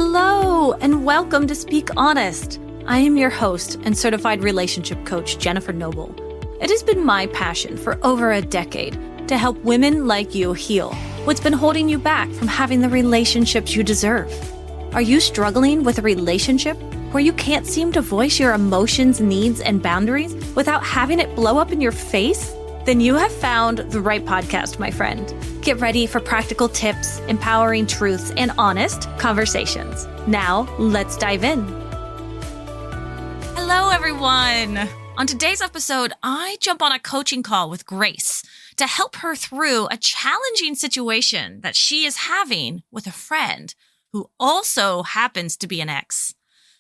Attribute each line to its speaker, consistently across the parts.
Speaker 1: Hello, and welcome to Speak Honest. I am your host and certified relationship coach, Jennifer Noble. It has been my passion for over a decade to help women like you heal what's been holding you back from having the relationships you deserve. Are you struggling with a relationship where you can't seem to voice your emotions, needs, and boundaries without having it blow up in your face? Then you have found the right podcast, my friend. Get ready for practical tips, empowering truths, and honest conversations. Now, let's dive in. Hello, everyone. On today's episode, I jump on a coaching call with Grace to help her through a challenging situation that she is having with a friend who also happens to be an ex.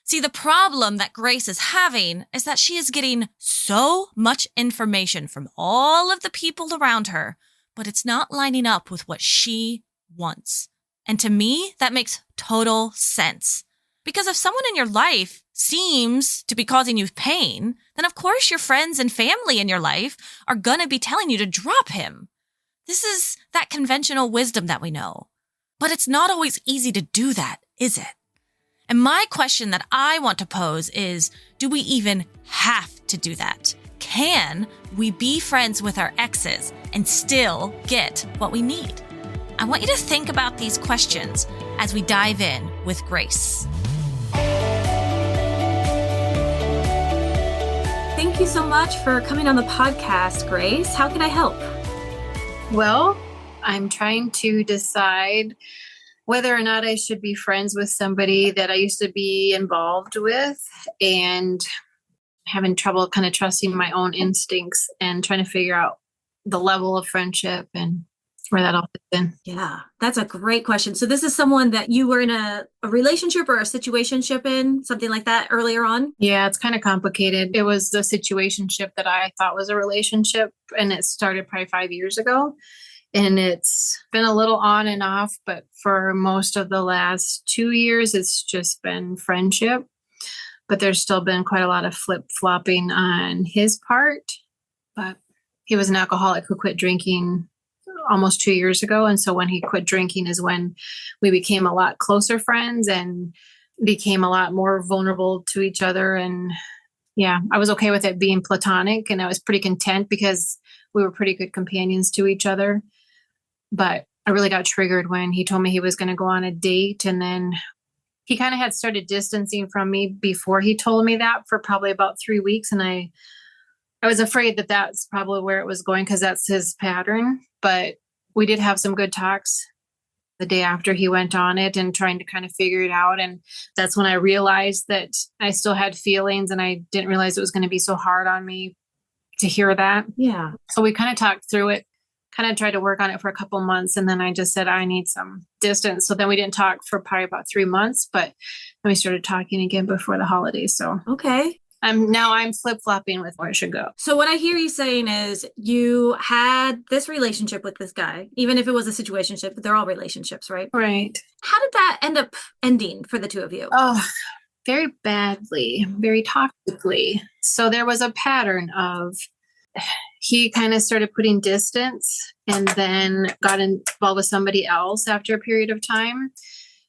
Speaker 1: See, the problem that Grace is having is that she is getting so much information from all of the people around her, but it's not lining up with what she wants. And to me, that makes total sense. Because if someone in your life seems to be causing you pain, then of course your friends and family in your life are going to be telling you to drop him. This is that conventional wisdom that we know. But it's not always easy to do that, is it? And my question that I want to pose is, do we even have to do that? Can we be friends with our exes and still get what we need? I want you to think about these questions as we dive in with Grace. Thank you so much for coming on the podcast, Grace. How can I help?
Speaker 2: Well, I'm trying to decide whether or not I should be friends with somebody that I used to be involved with, and having trouble kind of trusting my own instincts and trying to figure out the level of friendship and where that all fits in.
Speaker 1: Yeah, that's a great question. So this is someone that you were in a relationship or a situationship in, something like that earlier on?
Speaker 2: Yeah, it's kind of complicated. It was the situationship that I thought was a relationship, and it started probably 5 years ago. And it's been a little on and off, but for most of the last 2 years, it's just been friendship. But there's still been quite a lot of flip-flopping on his part. But he was an alcoholic who quit drinking almost 2 years ago. And so when he quit drinking is when we became a lot closer friends and became a lot more vulnerable to each other. And yeah, I was okay with it being platonic, and I was pretty content because we were pretty good companions to each other. But I really got triggered when he told me he was going to go on a date. And then he kind of had started distancing from me before he told me that for probably about 3 weeks. And I was afraid that that's probably where it was going because that's his pattern. But we did have some good talks the day after he went on it and trying to kind of figure it out. And that's when I realized that I still had feelings, and I didn't realize it was going to be so hard on me to hear that.
Speaker 1: Yeah.
Speaker 2: So we kind of talked through it, kind of tried to work on it for a couple months. And then I just said, I need some distance. So then we didn't talk for probably about 3 months, but then we started talking again before the holidays. So
Speaker 1: okay.
Speaker 2: I'm flip-flopping with where I should go.
Speaker 1: So what I hear you saying is you had this relationship with this guy, even if it was a situationship, but they're all relationships, right?
Speaker 2: Right.
Speaker 1: How did that end up ending for the two of you?
Speaker 2: Oh, very badly, very toxically. So there was a pattern of he kind of started putting distance and then got involved with somebody else after a period of time,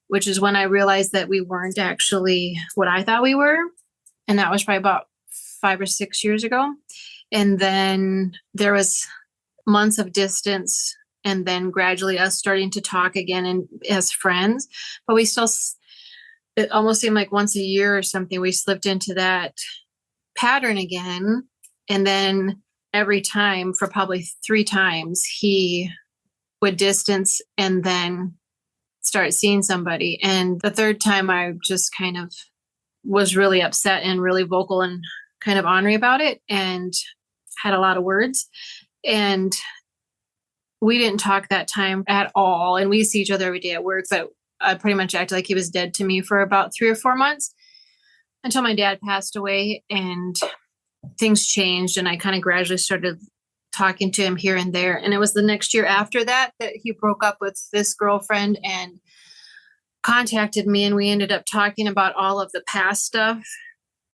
Speaker 2: which is when I realized that we weren't actually what I thought we were. And that was probably about 5 or 6 years ago. And then there was months of distance, and then gradually us starting to talk again and as friends. But we still, it almost seemed like once a year or something, we slipped into that pattern again. And then every time, for probably 3 times, he would distance and then start seeing somebody. And the third time, I just kind of was really upset and really vocal and kind of ornery about it and had a lot of words. And we didn't talk that time at all. And we see each other every day at work, but I pretty much acted like he was dead to me for about 3 or 4 months until my dad passed away and things changed. And I kind of gradually started talking to him here and there. And it was the next year after that he broke up with this girlfriend and contacted me, and we ended up talking about all of the past stuff.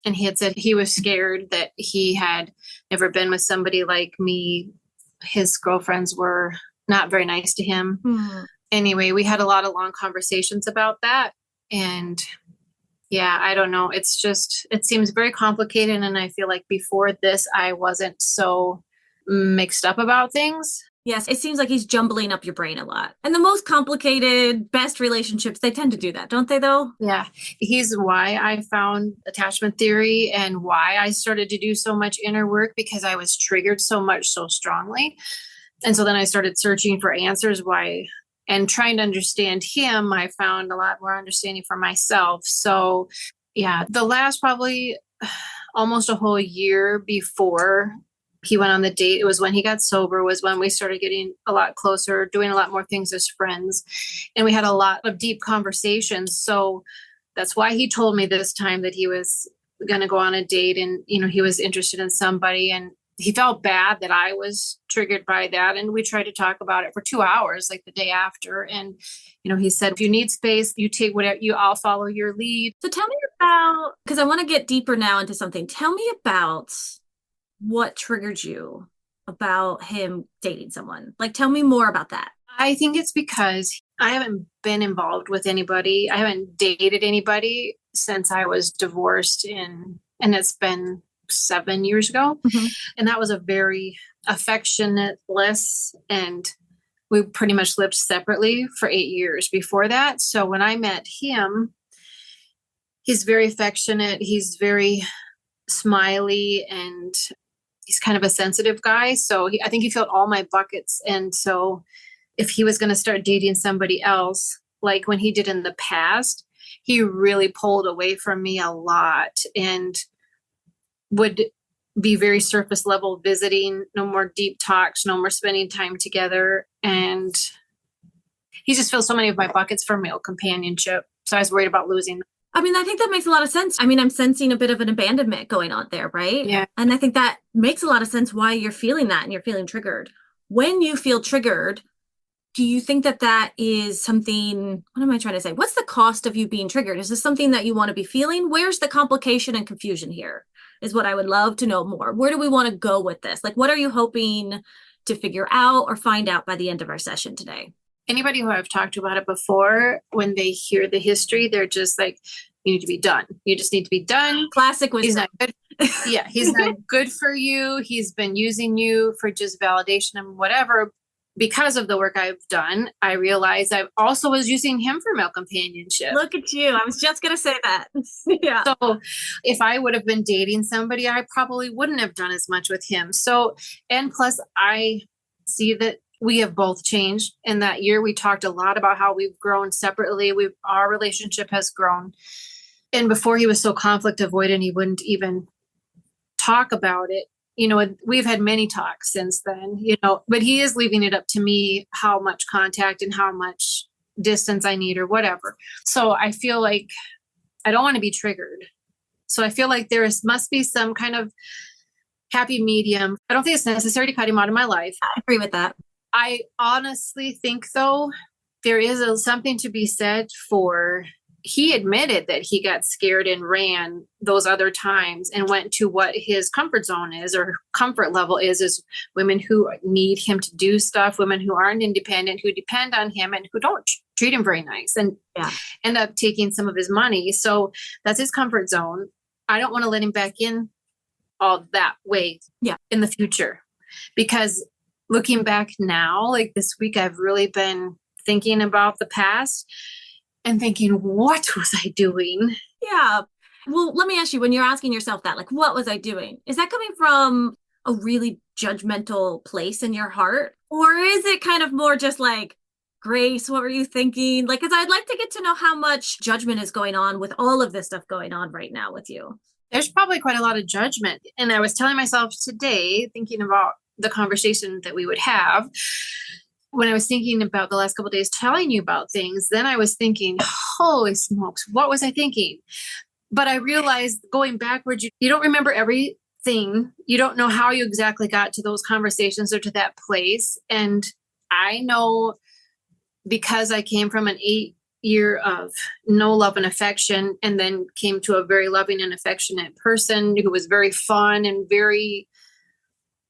Speaker 2: And he had said he was scared that he had never been with somebody like me. His girlfriends were not very nice to him.
Speaker 1: Mm.
Speaker 2: Anyway, we had a lot of long conversations about that. And yeah, I don't know. It's just, it seems very complicated. And I feel like before this, I wasn't so mixed up about things.
Speaker 1: Yes, it seems like he's jumbling up your brain a lot. And the most complicated, best relationships, they tend to do that, don't they, though?
Speaker 2: Yeah. He's why I found attachment theory and why I started to do so much inner work, because I was triggered so much so strongly. And so then I started searching for answers why and trying to understand him. I found a lot more understanding for myself. So yeah, the last probably almost a whole year before he went on the date, it was when he got sober, was when we started getting a lot closer, doing a lot more things as friends. And we had a lot of deep conversations. So that's why he told me this time that he was going to go on a date and, he was interested in somebody, and he felt bad that I was triggered by that. And we tried to talk about it for 2 hours, like the day after. And, he said, if you need space, you take whatever I'll follow your lead.
Speaker 1: So tell me about, because I want to get deeper now into something. Tell me about what triggered you about him dating someone. Like, tell me more about that.
Speaker 2: I think it's because I haven't been involved with anybody. I haven't dated anybody since I was divorced and it's been 7 years ago.
Speaker 1: Mm-hmm.
Speaker 2: And that was a very affectionate bliss. And we pretty much lived separately for 8 years before that. So when I met him, he's very affectionate. He's very smiley, and he's kind of a sensitive guy. So I think he filled all my buckets. And so if he was going to start dating somebody else, like when he did in the past, he really pulled away from me a lot and would be very surface level visiting, no more deep talks, no more spending time together. And he just filled so many of my buckets for male companionship. So I was worried about losing them.
Speaker 1: I mean, I think that makes a lot of sense. I mean, I'm sensing a bit of an abandonment going on there, right?
Speaker 2: Yeah.
Speaker 1: And I think that makes a lot of sense why you're feeling that and you're feeling triggered. When you feel triggered, do you think that that is something, what am I trying to say? What's the cost of you being triggered? Is this something that you want to be feeling? Where's the complication and confusion here is what I would love to know more. Where do we want to go with this? Like, what are you hoping to figure out or find out by the end of our session today?
Speaker 2: Anybody who I've talked to about it before, when they hear the history, they're just like, you need to be done. You just need to be done.
Speaker 1: Classic wisdom.
Speaker 2: He's not good. Yeah, he's not good for you. He's been using you for just validation and whatever. Because of the work I've done, I realized I also was using him for male companionship.
Speaker 1: Look at you. I was just going to say that. Yeah.
Speaker 2: So if I would have been dating somebody, I probably wouldn't have done as much with him. So, and plus I see that we have both changed. In that year, we talked a lot about how we've grown separately. Our relationship has grown. And before, he was so conflict avoidant, he wouldn't even talk about it. We've had many talks since then, but he is leaving it up to me how much contact and how much distance I need or whatever. So I feel like I don't want to be triggered. So I feel like must be some kind of happy medium. I don't think it's necessary to cut him out of my life.
Speaker 1: I agree with that.
Speaker 2: I honestly think, though, there is something to be said for, he admitted that he got scared and ran those other times and went to what his comfort zone is, or comfort level is women who need him to do stuff, women who aren't independent, who depend on him and who don't treat him very nice and end up taking some of his money. So that's his comfort zone. I don't want to let him back in all that way in the future, because looking back now, like this week, I've really been thinking about the past and thinking, what was I doing?
Speaker 1: Yeah. Well, let me ask you, when you're asking yourself that, like, what was I doing? Is that coming from a really judgmental place in your heart? Or is it kind of more just like, Grace, what were you thinking? Like, because I'd like to get to know how much judgment is going on with all of this stuff going on right now with you.
Speaker 2: There's probably quite a lot of judgment. And I was telling myself today, thinking about the conversation that we would have, when I was thinking about the last couple of days telling you about things, then I was thinking, holy smokes, what was I thinking? But I realized going backwards, you don't remember everything. You don't know how you exactly got to those conversations or to that place. And I know, because I came from an 8-year of no love and affection, and then came to a very loving and affectionate person who was very fun and very,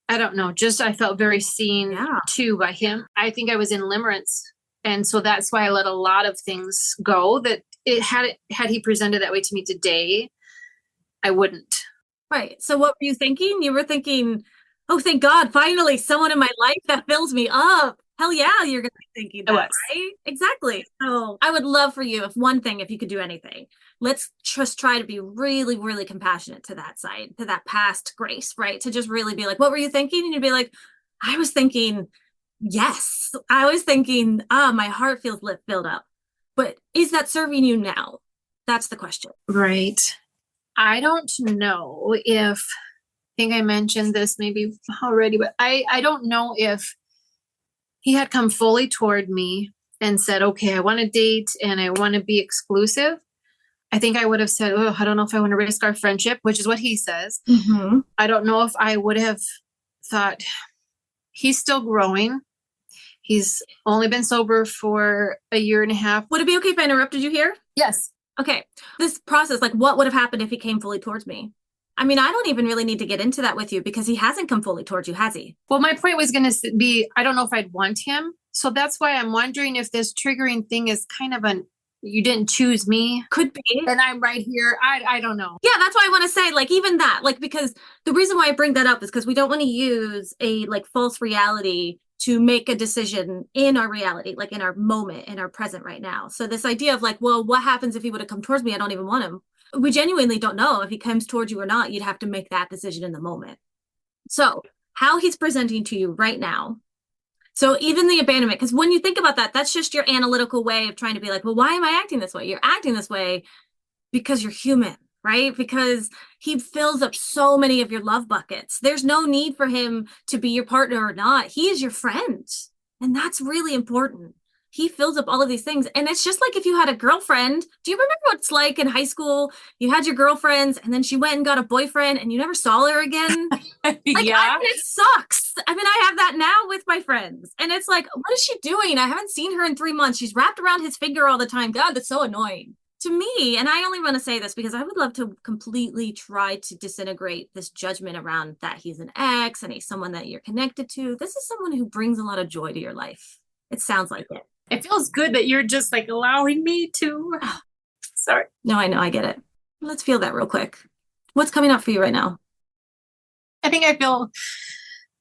Speaker 2: I don't know, just I felt very seen too by him. I think I was in limerence. And so that's why I let a lot of things go that had he presented that way to me today, I wouldn't.
Speaker 3: Right. So what were you thinking? You were thinking, oh, thank God, finally someone in my life that fills me up. Hell yeah, you're going to be thinking that, right? Exactly. So I would love for you, if you could do anything, let's just try to be really, really compassionate to that side, to that past Grace, right? To just really be like, what were you thinking? And you'd be like, I was thinking, yes. I was thinking, my heart feels filled up. But is that serving you now? That's the question.
Speaker 2: Right. I don't know if, I think I mentioned this maybe already, but I don't know if he had come fully toward me and said, okay, I want to date and I want to be exclusive. I think I would have said, oh, I don't know if I want to risk our friendship, which is what he says.
Speaker 3: Mm-hmm.
Speaker 2: I don't know if I would have thought, he's still growing. He's only been sober for a year and a half.
Speaker 3: Would it be okay if I interrupted you here?
Speaker 2: Yes.
Speaker 3: Okay. This process, like what would have happened if he came fully towards me? I mean, I don't even really need to get into that with you because he hasn't come fully towards you, has he?
Speaker 2: Well, my point was going to be, I don't know if I'd want him. So that's why I'm wondering if this triggering thing is kind of you didn't choose me.
Speaker 3: Could be.
Speaker 2: And I'm right here. I don't know.
Speaker 3: Yeah, that's why I want to say, like, even that, like, because the reason why I bring that up is because we don't want to use a like false reality to make a decision in our reality, like in our moment, in our present right now. So this idea of like, well, what happens if he would have come towards me? I don't even want him. We genuinely don't know if he comes towards you or not. You'd have to make that decision in the moment. So how he's presenting to you right now. So even the abandonment, because when you think about that, that's just your analytical way of trying to be like, well, why am I acting this way? You're acting this way because you're human, right? Because he fills up so many of your love buckets. There's no need for him to be your partner or not. He is your friend. And that's really important. He fills up all of these things. And it's just like if you had a girlfriend. Do you remember what it's like in high school? You had your girlfriends and then she went and got a boyfriend and you never saw her again. Like,
Speaker 2: yeah.
Speaker 3: I mean, it sucks. I mean, I have that now with my friends. And it's like, what is she doing? I haven't seen her in 3 months. She's wrapped around his finger all the time. God, that's so annoying. To me, and I only want to say this because I would love to completely try to disintegrate this judgment around that he's an ex and he's someone that you're connected to. This is someone who brings a lot of joy to your life. It sounds like it.
Speaker 2: It feels good that you're just like allowing me to. Sorry.
Speaker 3: No, I know. I get it. Let's feel that real quick. What's coming up for you right now?
Speaker 2: I think I feel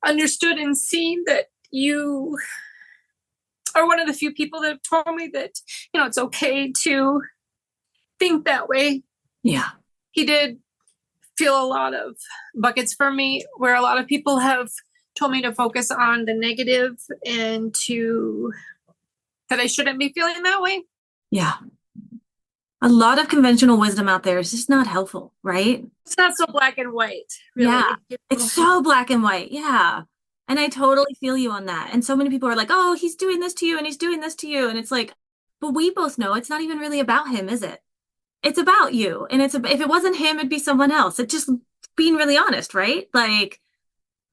Speaker 2: understood and seen, that you are one of the few people that have told me that, it's okay to think that way.
Speaker 3: Yeah.
Speaker 2: He did feel a lot of buckets for me, where a lot of people have told me to focus on the negative and that I shouldn't be feeling that way.
Speaker 3: Yeah. A lot of conventional wisdom out there is just not helpful, right?
Speaker 2: It's not so black and white. Really.
Speaker 3: Yeah. It's so black and white. Yeah. And I totally feel you on that. And so many people are like, oh, he's doing this to you and he's doing this to you. And it's like, but we both know it's not even really about him, is it? It's about you. And if it wasn't him, it'd be someone else. It's just being really honest, right? Like,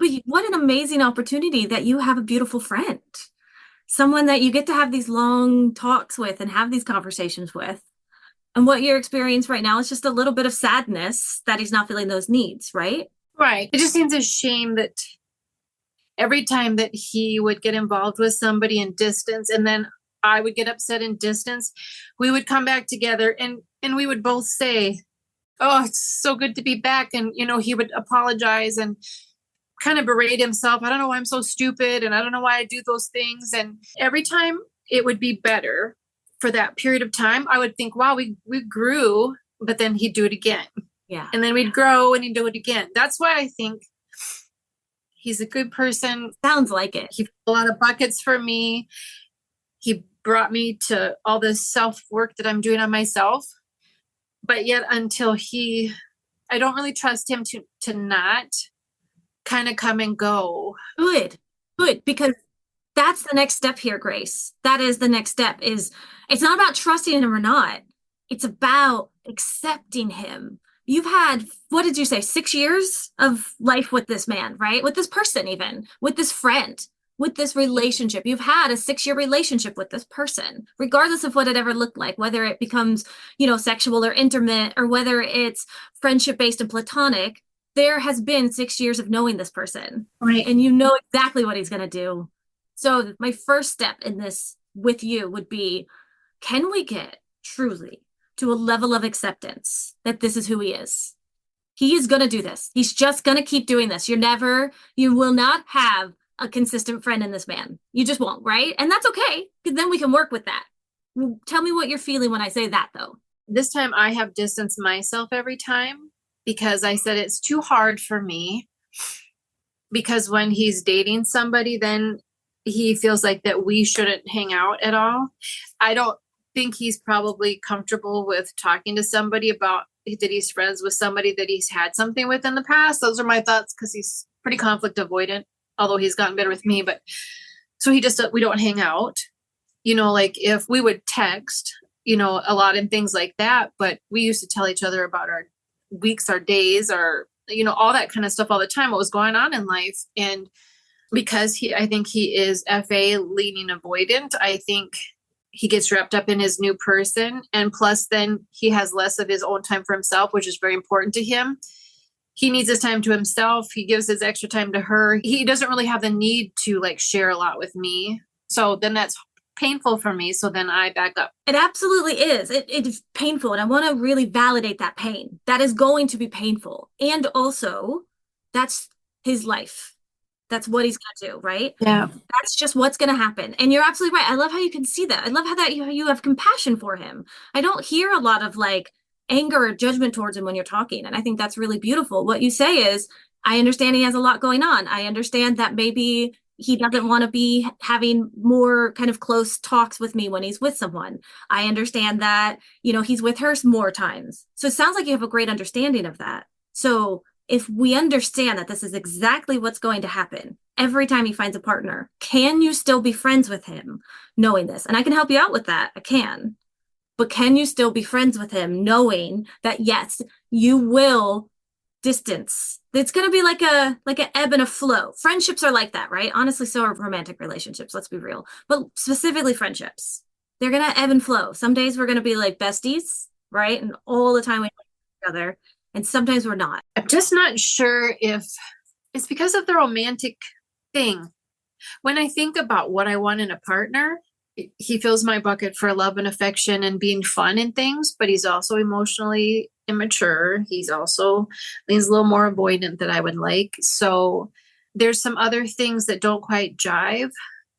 Speaker 3: but what an amazing opportunity that you have a beautiful friend, someone that you get to have these long talks with and have these conversations with. And what you're experiencing right now is just a little bit of sadness that he's not feeling those needs, right?
Speaker 2: Right. It just seems a shame that every time that he would get involved with somebody in distance, and then I would get upset in distance, we would come back together and we would both say, oh, it's so good to be back. And, he would apologize and kind of berate himself. I don't know why I'm so stupid. And I don't know why I do those things. And every time it would be better for that period of time. I would think, wow, we grew, but then he'd do it again.
Speaker 3: Yeah.
Speaker 2: And then we'd grow and he'd do it again. That's why I think he's a good person.
Speaker 3: Sounds like it.
Speaker 2: He filled a lot of buckets for me. He brought me to all this self-work that I'm doing on myself. But yet until I don't really trust him to not kind of come and go.
Speaker 3: Good. Because that's the next step here, Grace. That is the next step. It's not about trusting him or not. It's about accepting him. You've had, what did you say, 6 years of life with this man, right? With this person, even with this friend, with this relationship. You've had a 6-year relationship with this person, regardless of what it ever looked like, whether it becomes, sexual or intimate, or whether it's friendship based and platonic. There has been 6 years of knowing this person,
Speaker 2: right?
Speaker 3: And you know exactly what he's going to do. So my first step in this with you would be, can we get truly to a level of acceptance that this is who he is. He is going to do this. He's just going to keep doing this. You will not have a consistent friend in this man. You just won't, right? And that's okay, because then we can work with that. Tell me what you're feeling when I say that, though.
Speaker 2: This time I have distanced myself every time because I said it's too hard for me. Because when he's dating somebody, then he feels like that we shouldn't hang out at all. I don't think he's probably comfortable with talking to somebody about that he's friends with somebody that he's had something with in the past. Those are my thoughts, because he's pretty conflict avoidant, although he's gotten better with me. But so we don't hang out, like if we would text, a lot and things like that. But we used to tell each other about our weeks, our days, our, all that kind of stuff all the time, what was going on in life. And because I think he is FA leaning avoidant, I think he gets wrapped up in his new person. And plus then he has less of his own time for himself, which is very important to him. He needs his time to himself. He gives his extra time to her. He doesn't really have the need to share a lot with me. So then that's painful for me. So then I back up.
Speaker 3: It absolutely is. It is painful. And I want to really validate that pain. That is going to be painful. And also, that's his life. That's what he's going to do, right?
Speaker 2: Yeah.
Speaker 3: That's just what's going to happen. And you're absolutely right. I love how you can see that. I love how that you have compassion for him. I don't hear a lot of anger or judgment towards him when you're talking. And I think that's really beautiful. What you say is, I understand he has a lot going on. I understand that maybe he doesn't want to be having more kind of close talks with me when he's with someone. I understand that, he's with her more times. So it sounds like you have a great understanding of that. So if we understand that this is exactly what's going to happen every time he finds a partner, can you still be friends with him knowing this? And I can help you out with that. I can. But can you still be friends with him knowing that, yes, you will distance? It's going to be like an ebb and a flow. Friendships are like that, right? Honestly, so are romantic relationships. Let's be real. But specifically friendships, they're going to ebb and flow. Some days we're going to be like besties, right? And all the time we like each other. And sometimes we're not.
Speaker 2: I'm just not sure if it's because of the romantic thing. When I think about what I want in a partner, he fills my bucket for love and affection and being fun and things, but he's also emotionally immature. He's also leans a little more avoidant than I would like. So there's some other things that don't quite jive.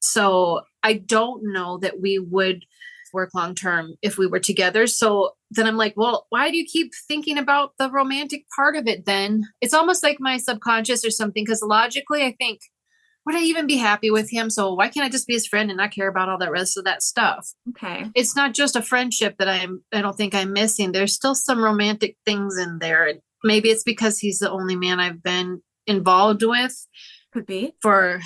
Speaker 2: So I don't know that we would work long term if we were together. So then I'm like, well, why do you keep thinking about the romantic part of it then? It's almost like my subconscious or something, because logically I think, would I even be happy with him? So why can't I just be his friend and not care about all that rest of that stuff?
Speaker 3: Okay.
Speaker 2: It's not just a friendship that I don't think I'm missing. There's still some romantic things in there. And maybe it's because he's the only man I've been involved with.
Speaker 3: Could be.
Speaker 2: For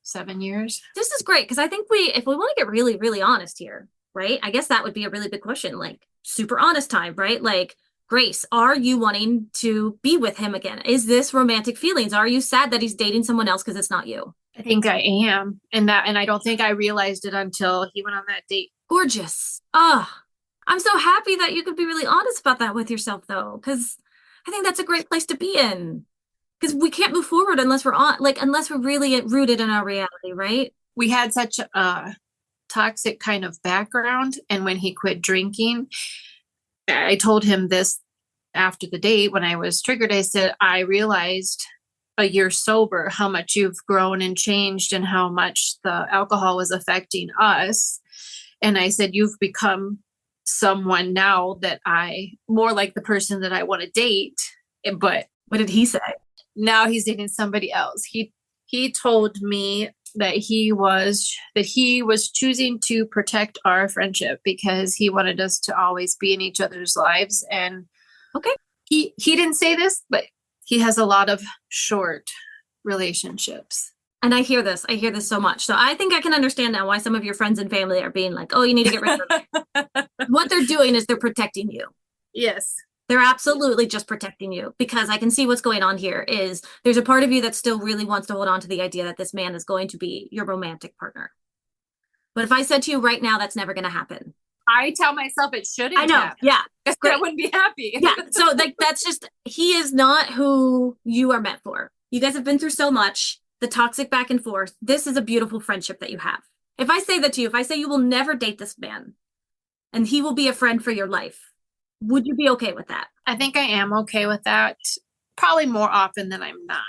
Speaker 2: 7 years.
Speaker 3: This is great, because I think if we want to get really, really honest here, right? I guess that would be a really big question, super honest time, right? Grace, are you wanting to be with him again? Is this romantic feelings? Are you sad that he's dating someone else because it's not you?
Speaker 2: I think I am. And I don't think I realized it until he went on that date.
Speaker 3: Gorgeous. I'm so happy that you could be really honest about that with yourself, though, because I think that's a great place to be in. Because we can't move forward unless unless we're really rooted in our reality, right?
Speaker 2: We had such a toxic kind of background. And when he quit drinking, I told him this after the date when I was triggered. I said, I realized a year sober how much you've grown and changed and how much the alcohol was affecting us. And I said, you've become someone now that more like the person that I want to date. But
Speaker 3: what did he say?
Speaker 2: Now he's dating somebody else. He told me that he was choosing to protect our friendship because he wanted us to always be in each other's lives. And
Speaker 3: okay,
Speaker 2: he didn't say this, but he has a lot of short relationships.
Speaker 3: And I hear this so much. So I think I can understand now why some of your friends and family are being like, oh, you need to get rid of it. What they're doing is they're protecting you.
Speaker 2: Yes.
Speaker 3: They're absolutely just protecting you, because I can see what's going on here is there's a part of you that still really wants to hold on to the idea that this man is going to be your romantic partner. But if I said to you right now, that's never going to happen.
Speaker 2: I tell myself it shouldn't.
Speaker 3: I know.
Speaker 2: Happen.
Speaker 3: Yeah.
Speaker 2: I wouldn't be happy.
Speaker 3: Yeah. So that's just, he is not who you are meant for. You guys have been through so much, the toxic back and forth. This is a beautiful friendship that you have. If I say that to you, if I say you will never date this man and he will be a friend for your life, Would you be okay with that?
Speaker 2: I think I am okay with that. Probably more often than I'm not.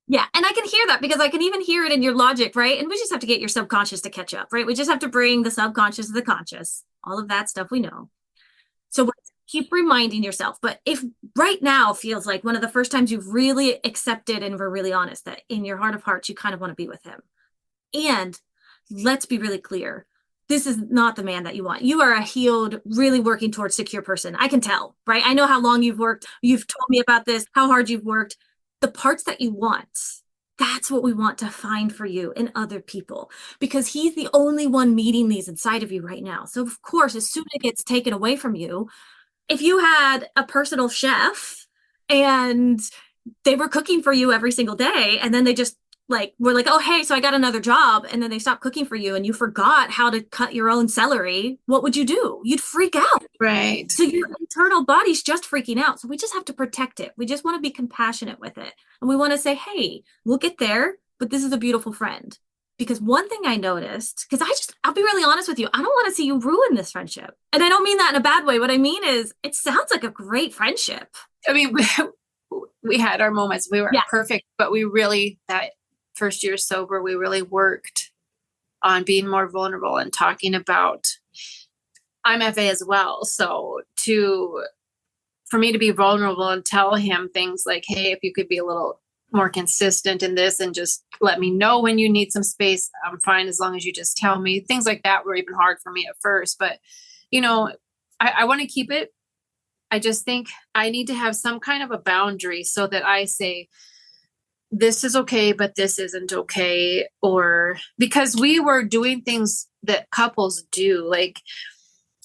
Speaker 3: Yeah. And I can hear that because I can even hear it in your logic, right? And we just have to get your subconscious to catch up, right? We just have to bring the subconscious to the conscious, all of that stuff we know. So keep reminding yourself. But if right now feels like one of the first times you've really accepted and were really honest that in your heart of hearts, you kind of want to be with him. And let's be really clear. This is not the man that you want. You are a healed, really working towards secure person. I can tell, right? I know how long you've worked. You've told me about this, how hard you've worked. The parts that you want, that's what we want to find for you in other people, because he's the only one meeting these inside of you right now. So of course, as soon as it gets taken away from you, if you had a personal chef and they were cooking for you every single day, and then they just were like, oh, hey, so I got another job, and then they stopped cooking for you and you forgot how to cut your own celery, what would you do? You'd freak out.
Speaker 2: Right.
Speaker 3: So your internal body's just freaking out. So we just have to protect it. We just want to be compassionate with it. And we want to say, hey, we'll get there, but this is a beautiful friend. Because one thing I noticed, because I'll be really honest with you, I don't want to see you ruin this friendship. And I don't mean that in a bad way. What I mean is it sounds like a great friendship.
Speaker 2: I mean, we had our moments. We weren't perfect, but we really, that first year sober, we really worked on being more vulnerable and talking about, I'm FA as well. So for me to be vulnerable and tell him things like, hey, if you could be a little more consistent in this and just let me know when you need some space, I'm fine as long as you just tell me. Things like that were even hard for me at first, but I want to keep it. I just think I need to have some kind of a boundary so that I say, this is okay, but this isn't okay. Or because we were doing things that couples do, like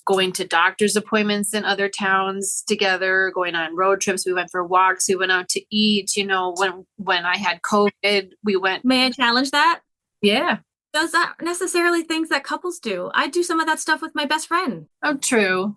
Speaker 2: going to doctor's appointments in other towns together, going on road trips. We went for walks. We went out to eat. When I had COVID, we went.
Speaker 3: May I challenge that?
Speaker 2: Yeah.
Speaker 3: Those aren't necessarily things that couples do. I do some of that stuff with my best friend.
Speaker 2: Oh, true.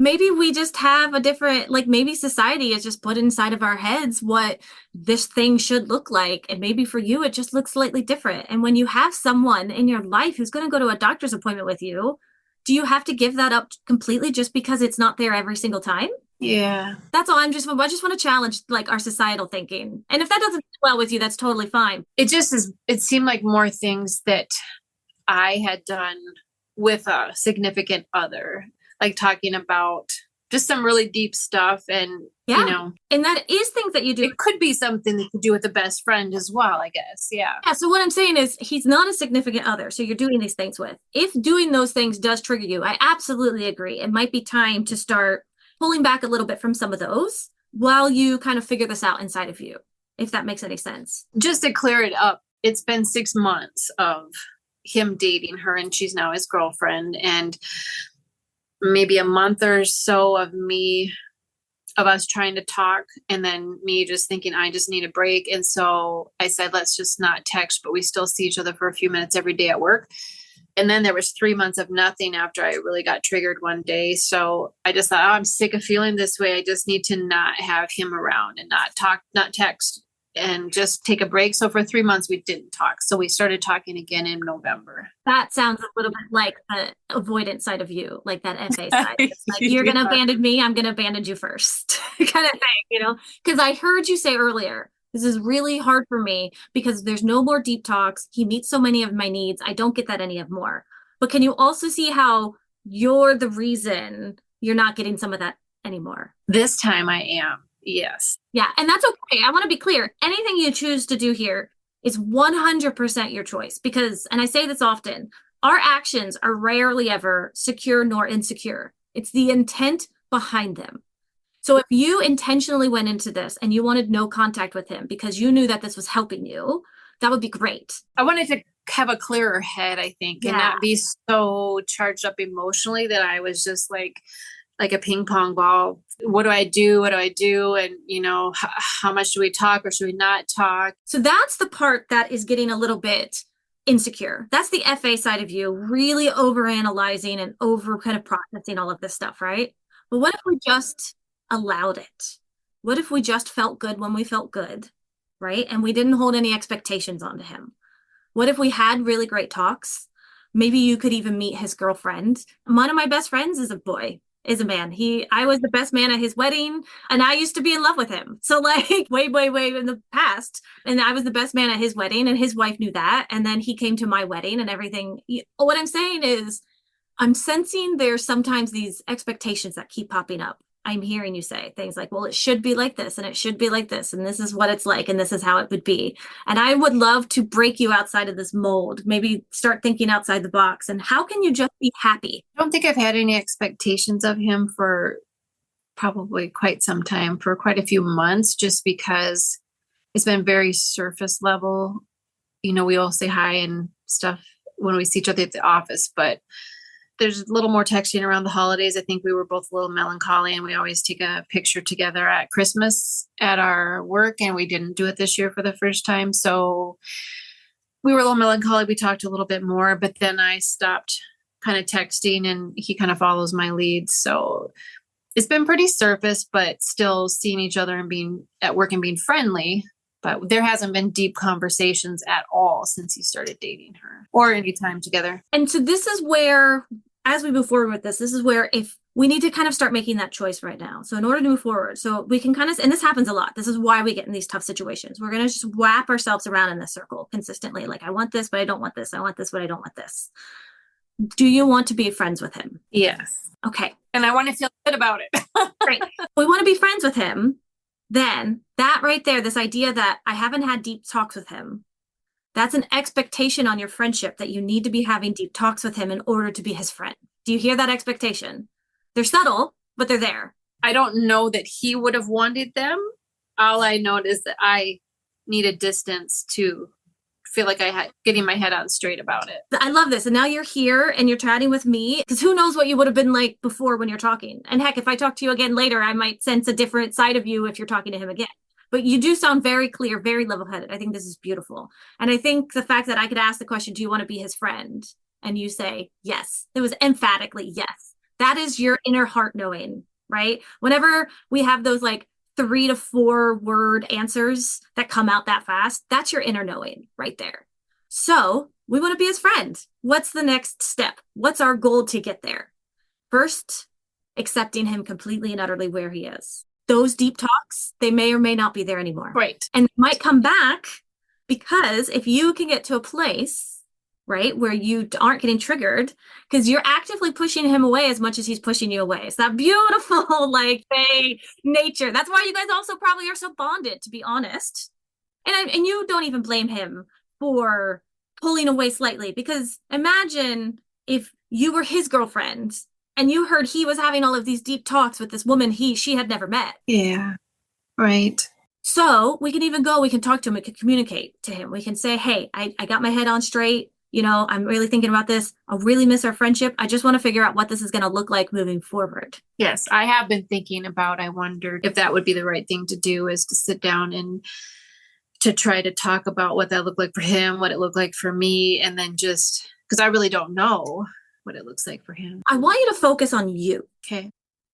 Speaker 3: Maybe we just have a different, maybe society has just put inside of our heads what this thing should look like. And maybe for you, it just looks slightly different. And when you have someone in your life who's going to go to a doctor's appointment with you, do you have to give that up completely just because it's not there every single time?
Speaker 2: Yeah.
Speaker 3: That's all. I just want to challenge our societal thinking. And if that doesn't sit well with you, that's totally fine.
Speaker 2: It seemed like more things that I had done with a significant other, like talking about just some really deep stuff. And,
Speaker 3: and that is things that you do.
Speaker 2: It could be something that you do with a best friend as well, I guess. Yeah.
Speaker 3: Yeah. So what I'm saying is he's not a significant other. So you're doing these things with. If doing those things does trigger you, I absolutely agree. It might be time to start pulling back a little bit from some of those while you kind of figure this out inside of you, if that makes any sense.
Speaker 2: Just to clear it up, it's been 6 months of him dating her and she's now his girlfriend, and maybe a month or so of us trying to talk, and then me just thinking I just need a break. And so I said, let's just not text, but we still see each other for a few minutes every day at work. And then there was 3 months of nothing after I really got triggered one day. So I just thought, I'm sick of feeling this way. I just need to not have him around and not talk, not text, and just take a break. So for 3 months, we didn't talk. So we started talking again in November.
Speaker 3: That sounds a little bit like the avoidant side of you, like that FA side. It's like, you're going to abandon me, I'm going to abandon you first kind of thing, because I heard you say earlier, this is really hard for me because there's no more deep talks. He meets so many of my needs. I don't get that any of more. But can you also see how you're the reason you're not getting some of that anymore?
Speaker 2: This time I am. Yes.
Speaker 3: Yeah. And that's okay. I want to be clear. Anything you choose to do here is 100% your choice because, and I say this often, our actions are rarely ever secure nor insecure. It's the intent behind them. So if you intentionally went into this and you wanted no contact with him because you knew that this was helping you, that would be great.
Speaker 2: I wanted to have a clearer head, I think, and not be so charged up emotionally that I was just like a ping pong ball. What do I do? What do I do? And, how much do we talk or should we not talk?
Speaker 3: So that's the part that is getting a little bit insecure. That's the FA side of you, really overanalyzing and over kind of processing all of this stuff, right? But what if we just allowed it? What if we just felt good when we felt good, right? And we didn't hold any expectations onto him. What if we had really great talks? Maybe you could even meet his girlfriend. One of my best friends is a boy. is a man. I was the best man at his wedding, and I used to be in love with him. So like way in the past, and I was the best man at his wedding, and his wife knew that. And then he came to my wedding and everything. What I'm saying is I'm sensing there's sometimes these expectations that keep popping up. I'm hearing you say things like, well, it should be like this, and it should be like this, and this is what it's like, and this is how it would be. And I would love to break you outside of this mold, maybe start thinking outside the box. And how can you just be happy?
Speaker 2: I don't think I've had any expectations of him for probably quite some time, for quite a few months, just because it's been very surface level. We all say hi and stuff when we see each other at the office, but there's a little more texting around the holidays. I think we were both a little melancholy, and we always take a picture together at Christmas at our work, and we didn't do it this year for the first time. So we were a little melancholy. We talked a little bit more, but then I stopped kind of texting, and he kind of follows my lead. So it's been pretty surface, but still seeing each other and being at work and being friendly. But there hasn't been deep conversations at all since he started dating her or any time together.
Speaker 3: And so this is where, as we move forward with this is where if we need to kind of start making that choice right now. So in order to move forward, so we can kind of, and this happens a lot. This is why we get in these tough situations. We're going to just wrap ourselves around in this circle consistently. Like, I want this, but I don't want this. I want this, but I don't want this. Do you want to be friends with him?
Speaker 2: Yes.
Speaker 3: Okay.
Speaker 2: And I want to feel good about it.
Speaker 3: Great. We want to be friends with him. Then that right there, this idea that I haven't had deep talks with him, that's an expectation on your friendship that you need to be having deep talks with him in order to be his friend. Do you hear that expectation? They're subtle, but they're there.
Speaker 2: I don't know that he would have wanted them. All I know is that I needed distance to feel like I had getting my head on straight about it.
Speaker 3: I love this. And now you're here and you're chatting with me, because who knows what you would have been like before when you're talking. And heck, if I talk to you again later, I might sense a different side of you if you're talking to him again. But you do sound very clear, very level-headed. I think this is beautiful. And I think the fact that I could ask the question, do you want to be his friend? And you say, yes. It was emphatically yes. That is your inner heart knowing, right? Whenever we have those like 3 to 4 word answers that come out that fast, that's your inner knowing right there. So we want to be his friend. What's the next step? What's our goal to get there? First, accepting him completely and utterly where he is. Those deep talks, they may or may not be there anymore.
Speaker 2: Right.
Speaker 3: And might come back, because if you can get to a place, right, where you aren't getting triggered, because you're actively pushing him away as much as he's pushing you away. It's that beautiful, like, nature. That's why you guys also probably are so bonded, to be honest. And you don't even blame him for pulling away slightly, because imagine if you were his girlfriend and you heard he was having all of these deep talks with this woman she had never met.
Speaker 2: Yeah, right.
Speaker 3: So we can even we can talk to him, we can communicate to him. We can say, hey, I got my head on straight. I'm really thinking about this. I really miss our friendship. I just want to figure out what this is going to look like moving forward.
Speaker 2: Yes, I have been thinking about, I wondered if that would be the right thing to do, is to sit down and to try to talk about what that looked like for him, what it looked like for me, and then just, because I really don't know what it looks like for him.
Speaker 3: I want you to focus on you.
Speaker 2: Okay.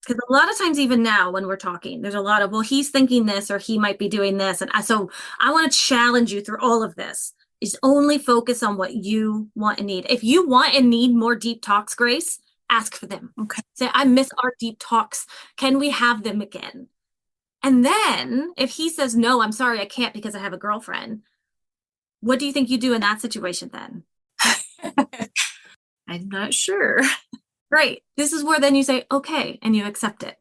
Speaker 3: Because a lot of times, even now when we're talking, there's a lot of, well, he's thinking this or he might be doing this. And so I want to challenge you through all of this, is only focus on what you want and need. If you want and need more deep talks, Grace, ask for them.
Speaker 2: Okay.
Speaker 3: Say, I miss our deep talks. Can we have them again? And then if he says, no, I'm sorry, I can't because I have a girlfriend, what do you think you do in that situation then?
Speaker 2: I'm not sure.
Speaker 3: Right. This is where then you say, okay, and you accept it.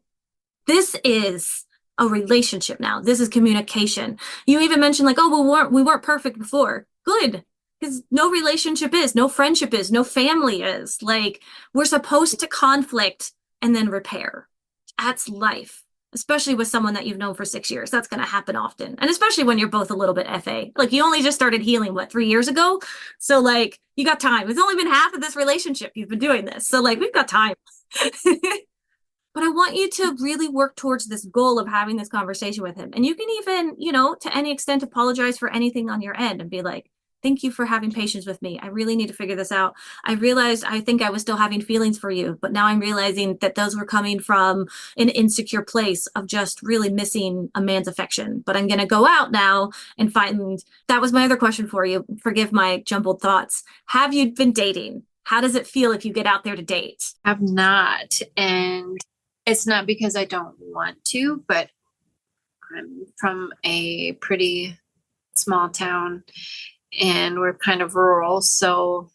Speaker 3: This is a relationship now. This is communication. You even mentioned like, oh, we weren't perfect before. Good. Because no relationship is, no friendship is, no family is. Like, we're supposed to conflict and then repair. That's life. Especially with someone that you've known for 6 years. That's going to happen often. And especially when you're both a little bit FA. Like, you only just started healing, 3 years ago? So, like, you got time. It's only been half of this relationship you've been doing this. So, like, we've got time. But I want you to really work towards this goal of having this conversation with him. And you can even, to any extent, apologize for anything on your end and be like, thank you for having patience with me. I really need to figure this out. I realized I think I was still having feelings for you, but now I'm realizing that those were coming from an insecure place of just really missing a man's affection. But I'm going to go out now and find, that was my other question for you. Forgive my jumbled thoughts. Have you been dating? How does it feel if you get out there to date?
Speaker 2: I've not. And It's not because I don't want to, but I'm from a pretty small town and we're kind of rural. So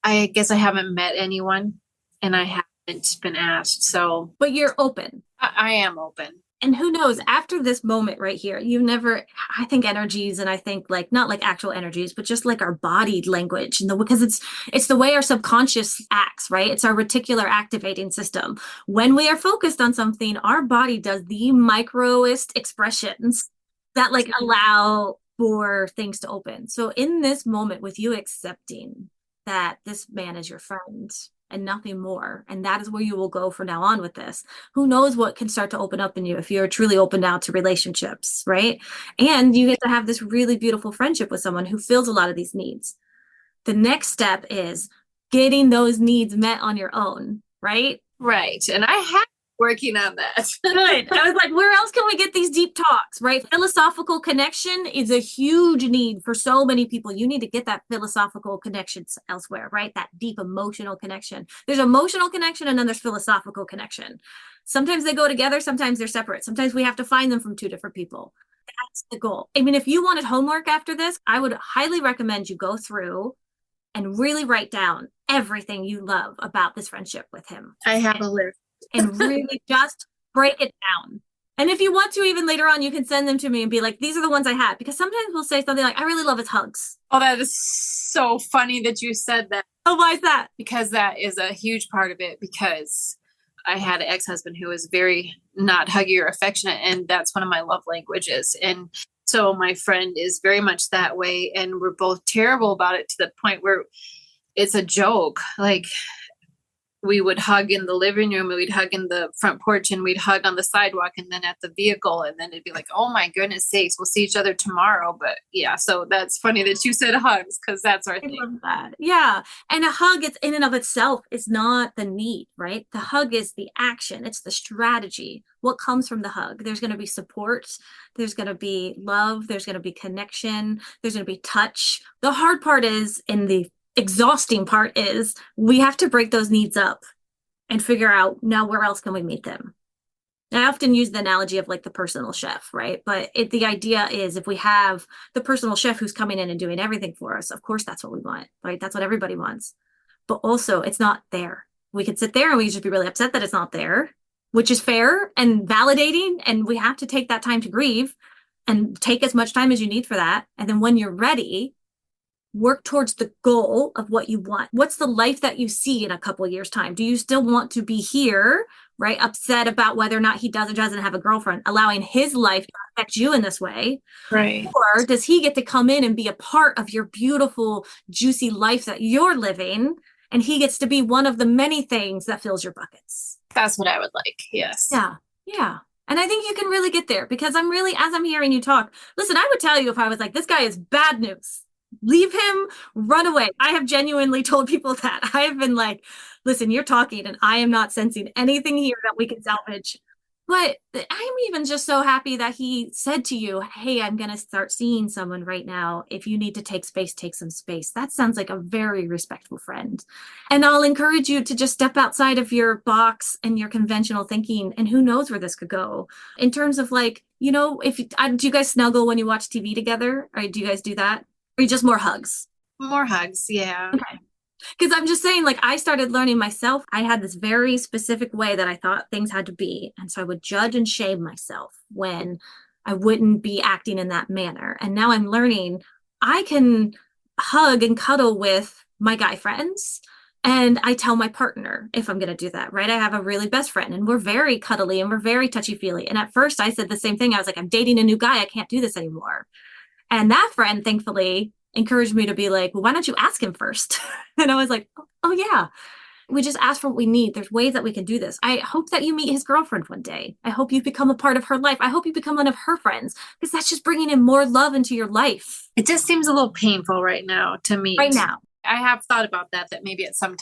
Speaker 2: I guess I haven't met anyone and I haven't been asked. So,
Speaker 3: But you're open.
Speaker 2: I am open.
Speaker 3: And who knows, after this moment right here, I think energies, and I think like, not like actual energies, but just like our body language, because it's the way our subconscious acts, right? It's our reticular activating system. When we are focused on something, our body does the microest expressions that like allow for things to open. So in this moment, with you accepting that this man is your friend and nothing more, and that is where you will go from now on with this, who knows what can start to open up in you if you're truly open now to relationships, right? And you get to have this really beautiful friendship with someone who fills a lot of these needs. The next step is getting those needs met on your own, right?
Speaker 2: Right. And I have working on that.
Speaker 3: Good. I was like, where else can we get these deep talks, right? Philosophical connection is a huge need for so many people. You need to get that philosophical connection elsewhere, right? That deep emotional connection. There's emotional connection and then there's philosophical connection. Sometimes they go together, sometimes they're separate. Sometimes we have to find them from two different people. That's the goal. I mean, if you wanted homework after this, I would highly recommend you go through and really write down everything you love about this friendship with him.
Speaker 2: I have a list.
Speaker 3: And really just break it down. And if you want to, even later on, you can send them to me and be like, these are the ones I had. Because sometimes we'll say something like, I really love his hugs.
Speaker 2: Oh, that is so funny that you said that.
Speaker 3: Oh, why is that?
Speaker 2: Because that is a huge part of it. Because I had an ex-husband who was very not huggy or affectionate. And that's one of my love languages. And so my friend is very much that way. And we're both terrible about it to the point where it's a joke. Like, we would hug in the living room, and we'd hug in the front porch, and we'd hug on the sidewalk and then at the vehicle. And then it'd be like, oh my goodness sakes, we'll see each other tomorrow. But yeah, so that's funny that you said hugs, because that's our thing.
Speaker 3: I love that. Yeah. And a hug, it's in and of itself is not the need, right? The hug is the action. It's the strategy. What comes from the hug? There's going to be support. There's going to be love. There's going to be connection. There's going to be touch. The hard part is, in the exhausting part is, we have to break those needs up and figure out, now where else can we meet them? I often use the analogy of like the personal chef, right? But the idea is, if we have the personal chef who's coming in and doing everything for us, of course, that's what we want, right? That's what everybody wants. But also, it's not there. We could sit there and we could just be really upset that it's not there, which is fair and validating. And we have to take that time to grieve and take as much time as you need for that. And then when you're ready, work towards the goal of what you want. What's the life that you see in a couple of years' time? Do you still want to be here, right? Upset about whether or not he does or doesn't have a girlfriend, allowing his life to affect you in this way?
Speaker 2: Right.
Speaker 3: Or does he get to come in and be a part of your beautiful, juicy life that you're living? And he gets to be one of the many things that fills your buckets.
Speaker 2: That's what I would like. Yes.
Speaker 3: Yeah. Yeah. And I think you can really get there, because I'm really, as I'm hearing you talk, listen, I would tell you if I was like, this guy is bad news, leave him, run away. I have genuinely told people that. I have been like, listen, you're talking and I am not sensing anything here that we can salvage. But I'm even just so happy that he said to you, hey, I'm going to start seeing someone right now. If you need to take space, take some space. That sounds like a very respectful friend. And I'll encourage you to just step outside of your box and your conventional thinking. And who knows where this could go in terms of like, if do you guys snuggle when you watch TV together? Or do you guys do that? Or just more hugs?
Speaker 2: More hugs. Yeah.
Speaker 3: Okay. Because I'm just saying, like, I started learning myself. I had this very specific way that I thought things had to be. And so I would judge and shame myself when I wouldn't be acting in that manner. And now I'm learning I can hug and cuddle with my guy friends. And I tell my partner if I'm going to do that, right? I have a really best friend and we're very cuddly and we're very touchy-feely. And at first I said the same thing. I was like, I'm dating a new guy. I can't do this anymore. And that friend, thankfully, encouraged me to be like, well, why don't you ask him first? And I was like, oh yeah, we just ask for what we need. There's ways that we can do this. I hope that you meet his girlfriend one day. I hope you become a part of her life. I hope you become one of her friends, because that's just bringing in more love into your life.
Speaker 2: It just seems a little painful right now to me.
Speaker 3: Right now.
Speaker 2: I have thought about that maybe at some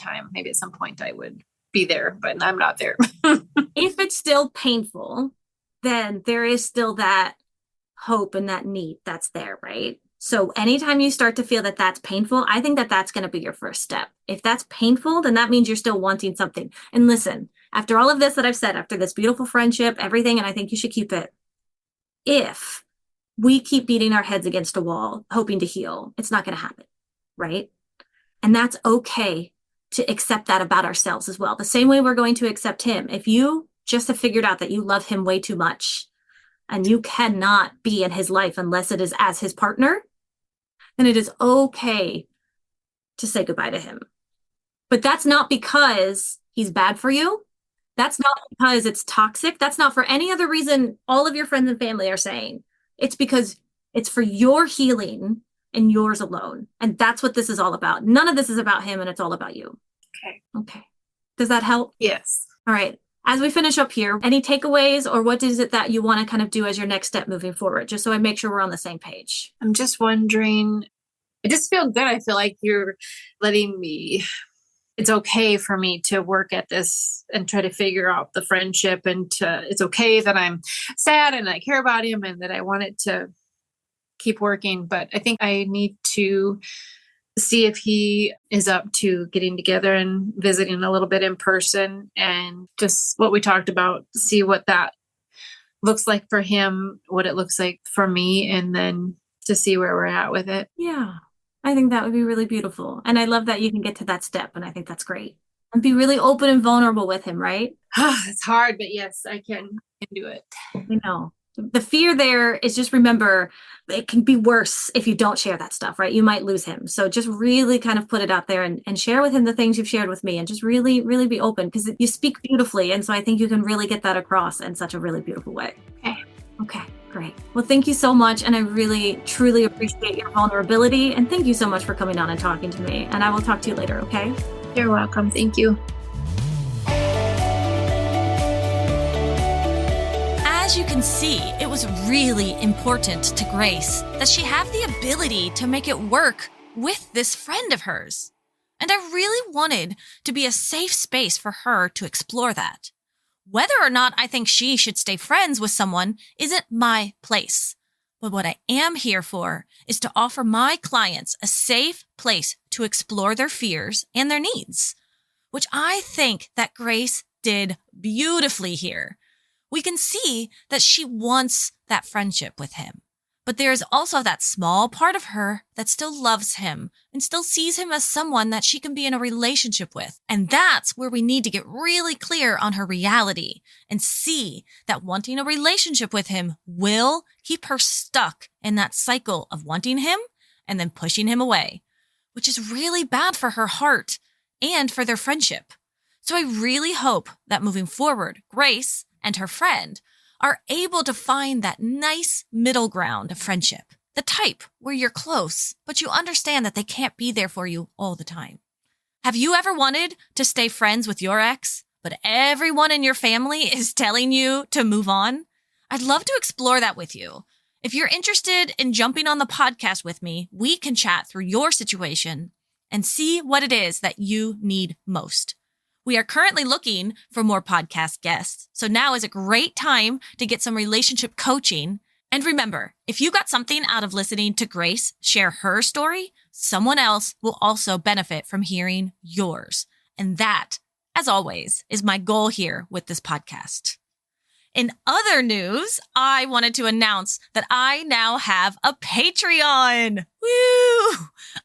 Speaker 2: point I would be there, but I'm not there.
Speaker 3: If it's still painful, then there is still that hope and that need that's there, right? So anytime you start to feel that that's painful, I think that that's going to be your first step. If that's painful, then that means you're still wanting something. And listen, after all of this that I've said, after this beautiful friendship, everything, and I think you should keep it, if we keep beating our heads against a wall, hoping to heal, it's not going to happen, right? And that's okay to accept that about ourselves as well. The same way we're going to accept him. If you just have figured out that you love him way too much and you cannot be in his life unless it is as his partner, then it is okay to say goodbye to him. But that's not because he's bad for you. That's not because it's toxic. That's not for any other reason all of your friends and family are saying. It's because it's for your healing and yours alone. And that's what this is all about. None of this is about him, and it's all about you. Okay. Does that help?
Speaker 2: Yes.
Speaker 3: All right. As we finish up here, any takeaways, or what is it that you want to kind of do as your next step moving forward? Just so I make sure we're on the same page.
Speaker 2: I'm just wondering, I just feel good. I feel like you're letting me, it's okay for me to work at this and try to figure out the friendship, and it's okay that I'm sad and I care about him and that I want it to keep working. But I think I need to see if he is up to getting together and visiting a little bit in person, and just what we talked about, see what that looks like for him, what it looks like for me, and then to see where we're at with it.
Speaker 3: Yeah, I think that would be really beautiful. And I love that you can get to that step. And I think that's great. And be really open and vulnerable with him, right?
Speaker 2: It's hard, but yes, I can do it.
Speaker 3: You know, the fear there is, just remember, it can be worse if you don't share that stuff, right? You might lose him. So just really kind of put it out there and share with him the things you've shared with me, and just really, really be open, because you speak beautifully. And so I think you can really get that across in such a really beautiful way. Okay, great. Well, thank you so much. And I really, truly appreciate your vulnerability. And thank you so much for coming on and talking to me. And I will talk to you later, okay?
Speaker 2: You're welcome. Thank you.
Speaker 1: As you can see, it was really important to Grace that she have the ability to make it work with this friend of hers. And I really wanted to be a safe space for her to explore that. Whether or not I think she should stay friends with someone isn't my place. But what I am here for is to offer my clients a safe place to explore their fears and their needs, which I think that Grace did beautifully here. We can see that she wants that friendship with him. But there's also that small part of her that still loves him and still sees him as someone that she can be in a relationship with. And that's where we need to get really clear on her reality and see that wanting a relationship with him will keep her stuck in that cycle of wanting him and then pushing him away, which is really bad for her heart and for their friendship. So I really hope that moving forward, Grace and her friend are able to find that nice middle ground of friendship, the type where you're close, but you understand that they can't be there for you all the time. Have you ever wanted to stay friends with your ex, but everyone in your family is telling you to move on? I'd love to explore that with you. If you're interested in jumping on the podcast with me, we can chat through your situation and see what it is that you need most. We are currently looking for more podcast guests, so now is a great time to get some relationship coaching. And remember, if you got something out of listening to Grace share her story, someone else will also benefit from hearing yours. And that, as always, is my goal here with this podcast. In other news, I wanted to announce that I now have a Patreon. Woo!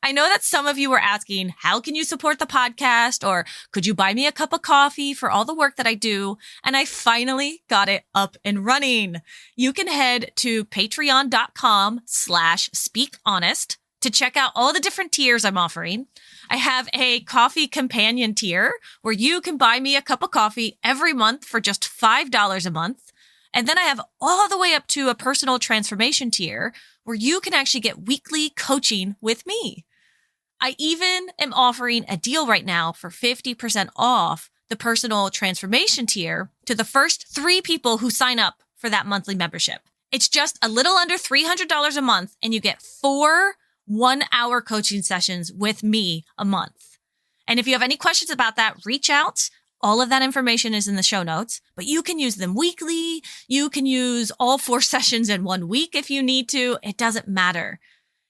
Speaker 1: I know that some of you were asking, how can you support the podcast? Or could you buy me a cup of coffee for all the work that I do? And I finally got it up and running. You can head to patreon.com/speakhonest to check out all the different tiers I'm offering. I have a coffee companion tier where you can buy me a cup of coffee every month for just $5 a month. And then I have all the way up to a personal transformation tier where you can actually get weekly coaching with me. I even am offering a deal right now for 50% off the personal transformation tier to the first 3 people who sign up for that monthly membership. It's just a little under $300 a month, and you get 4 1-hour coaching sessions with me a month. And if you have any questions about that, reach out. All of that information is in the show notes, but you can use them weekly. You can use all 4 sessions in 1 week if you need to. It doesn't matter.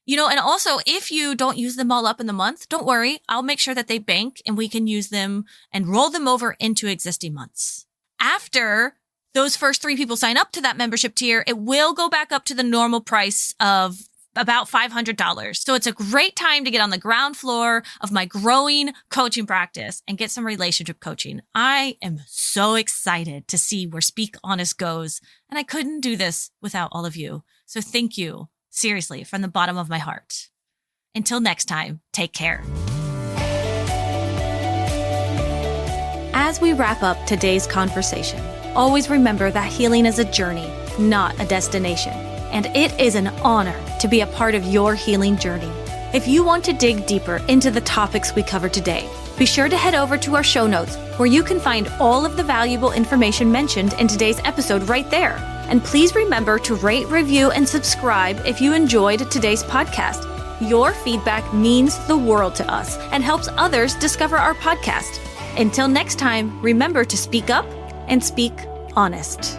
Speaker 1: And also if you don't use them all up in the month, don't worry. I'll make sure that they bank and we can use them and roll them over into existing months. After those first 3 people sign up to that membership tier, it will go back up to the normal price of about $500. So it's a great time to get on the ground floor of my growing coaching practice and get some relationship coaching. I am so excited to see where Speak Honest goes, and I couldn't do this without all of you. So thank you, seriously, from the bottom of my heart. Until next time, take care. As we wrap up today's conversation, always remember that healing is a journey, not a destination. And it is an honor to be a part of your healing journey. If you want to dig deeper into the topics we covered today, be sure to head over to our show notes where you can find all of the valuable information mentioned in today's episode right there. And please remember to rate, review, and subscribe if you enjoyed today's podcast. Your feedback means the world to us and helps others discover our podcast. Until next time, remember to speak up and speak honest.